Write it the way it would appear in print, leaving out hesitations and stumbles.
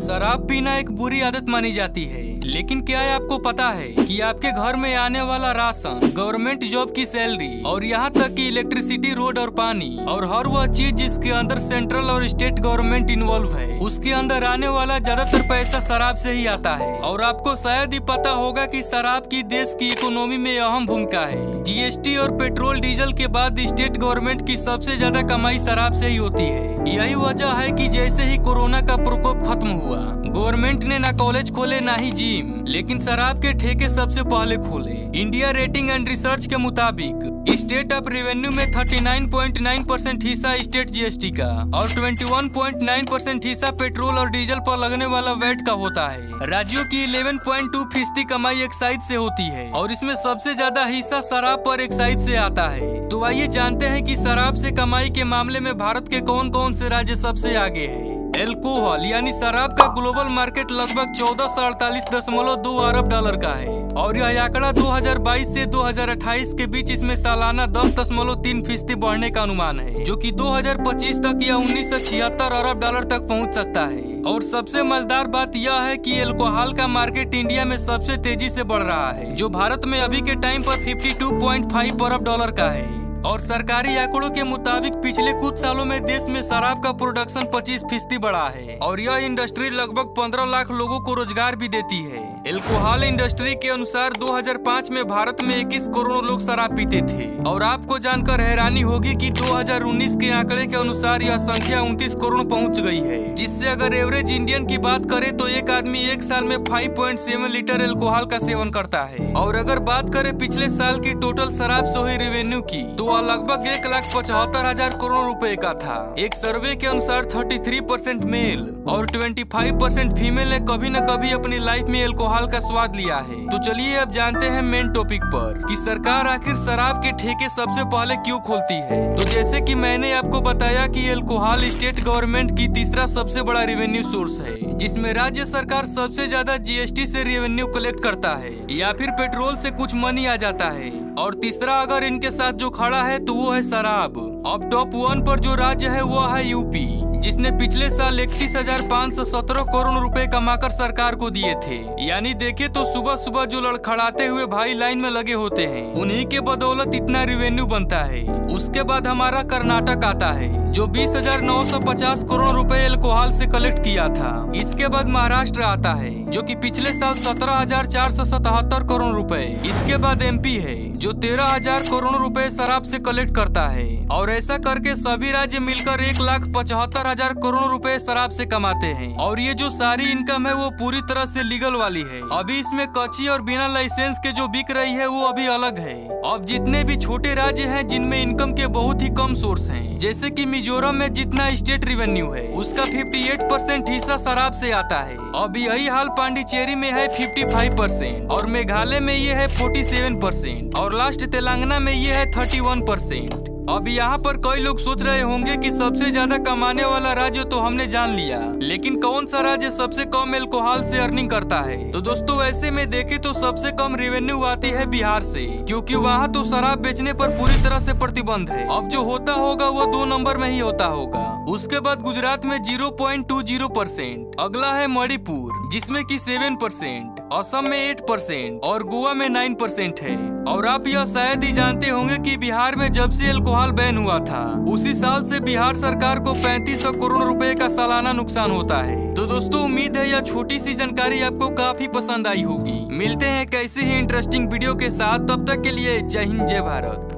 शराब पीना एक बुरी आदत मानी जाती है, लेकिन क्या आपको पता है कि आपके घर में आने वाला राशन, गवर्नमेंट जॉब की सैलरी और यहाँ तक कि इलेक्ट्रिसिटी, रोड और पानी और हर वह चीज जिसके अंदर सेंट्रल और स्टेट गवर्नमेंट इन्वॉल्व है, उसके अंदर आने वाला ज्यादातर पैसा शराब से ही आता है। और आपको शायद ही पता होगा कि शराब की देश की इकोनॉमी में अहम भूमिका है। जीएसटी और पेट्रोल डीजल के बाद स्टेट गवर्नमेंट की सबसे ज्यादा कमाई शराब से ही होती है। यही वजह है कि जैसे ही कोरोना का प्रकोप खत्म हुआ, गवर्नमेंट ने ना कॉलेज खोले ना ही जिम, लेकिन शराब के ठेके सबसे पहले खोले। इंडिया रेटिंग एंड रिसर्च के मुताबिक स्टेट ऑफ रेवेन्यू में 39.9% हिस्सा स्टेट जीएसटी का और 21.9% हिस्सा पेट्रोल और डीजल पर लगने वाला वैट का होता है। राज्यों की 11.2% कमाई एक्साइज से होती है और इसमें सबसे ज्यादा हिस्सा शराब पर एक्साइज से आता है। तो आइए जानते हैं कि शराब से कमाई के मामले में भारत के कौन कौन से राज्य सबसे आगे है। एल्कोहल यानी शराब का ग्लोबल मार्केट लगभग 1448.2 अरब डॉलर का है और यह आंकड़ा 2022 से 2028 के बीच इसमें सालाना 10.3% बढ़ने का अनुमान है, जो कि 2025 तक यह 1976 अरब डॉलर तक पहुंच सकता है। और सबसे मजेदार बात यह है कि एल्कोहल का मार्केट इंडिया में सबसे तेजी से बढ़ रहा है, जो भारत में अभी के टाइम पर 52.5 अरब डॉलर का है। और सरकारी आंकड़ों के मुताबिक पिछले कुछ सालों में देश में शराब का प्रोडक्शन 25% बढ़ा है और यह इंडस्ट्री लगभग 15 लाख लोगों को रोजगार भी देती है। एल्कोहल इंडस्ट्री के अनुसार 2005 में भारत में 21 करोड़ लोग शराब पीते थे और आपको जानकर हैरानी होगी कि 2019 के आंकड़े के अनुसार यह संख्या 29 करोड़ पहुंच गई है, जिससे अगर एवरेज इंडियन की बात करें तो एक आदमी एक साल में 5.7 लीटर एल्कोहल का सेवन करता है। और अगर बात करें पिछले साल की टोटल शराब से हुई रेवेन्यू की, तो वह लगभग 1,75,000 करोड़ रुपए का था। एक सर्वे के अनुसार 33% मेल और 25% फीमेल ने कभी न कभी अपनी लाइफ में एल्कोहल का स्वाद लिया है। तो चलिए अब जानते हैं मेन टॉपिक पर कि सरकार आखिर शराब के ठेके सबसे पहले क्यों खोलती है। तो जैसे कि मैंने आपको बताया कि एल्कोहल स्टेट गवर्नमेंट की तीसरा सबसे बड़ा रेवेन्यू सोर्स है, जिसमें राज्य सरकार सबसे ज्यादा जीएसटी से रेवेन्यू कलेक्ट करता है या फिर पेट्रोल से कुछ मनी आ जाता है। और तीसरा अगर इनके साथ जो खड़ा है तो वो है शराब। अब टॉप 1 पर जो राज्य है वो है यूपी, जिसने पिछले साल 31,517 करोड़ रुपए कमाकर सरकार को दिए थे। यानी देखे तो सुबह सुबह जो लड़खड़ाते हुए भाई लाइन में लगे होते हैं, उन्हीं के बदौलत इतना रेवेन्यू बनता है। उसके बाद हमारा कर्नाटक आता है, जो 20,950 करोड़ रुपए एल्कोहल से कलेक्ट किया था। इसके बाद महाराष्ट्र आता है, जो कि पिछले साल 17,477 करोड़ रुपए। इसके बाद एमपी है, जो 13,000 करोड़ रुपए शराब से कलेक्ट करता है। और ऐसा करके सभी राज्य मिलकर 1,75,000 करोड़ रुपए शराब से कमाते हैं। और ये जो सारी इनकम है वो पूरी तरह से लीगल वाली है। अभी इसमें कच्ची और बिना लाइसेंस के जो बिक रही है वो अभी अलग है। अब जितने भी छोटे राज्य हैं जिनमें इनकम के बहुत ही कम सोर्स हैं, जैसे कि मिजोरम में जितना स्टेट रेवेन्यू है उसका 58% हिस्सा शराब से आता है। अब यही हाल पांडिचेरी में है 55% और मेघालय में ये है 47% और लास्ट तेलंगाना में ये है 31%। अब यहाँ पर कई लोग सोच रहे होंगे कि सबसे ज्यादा कमाने वाला राज्य तो हमने जान लिया, लेकिन कौन सा राज्य सबसे कम एल्कोहल से अर्निंग करता है। तो दोस्तों ऐसे में देखे तो सबसे कम रेवेन्यू आती है बिहार से, क्योंकि वहाँ तो शराब बेचने पर पूरी तरह से प्रतिबंध है। अब जो होता होगा वो 2 नंबर में ही होता होगा। उसके बाद गुजरात में 0.20%, अगला है मणिपुर जिसमें कि 7%, असम में 8% और गोवा में 9% है। और आप यह शायद ही जानते होंगे कि बिहार में जब से एल्कोहल बैन हुआ था, उसी साल से बिहार सरकार को 3500 करोड़ रुपए का सालाना नुकसान होता है। तो दोस्तों उम्मीद है यह छोटी सी जानकारी आपको काफी पसंद आई होगी। मिलते हैं कैसी ही इंटरेस्टिंग वीडियो के साथ, तब तक के लिए जय हिंद जय भारत।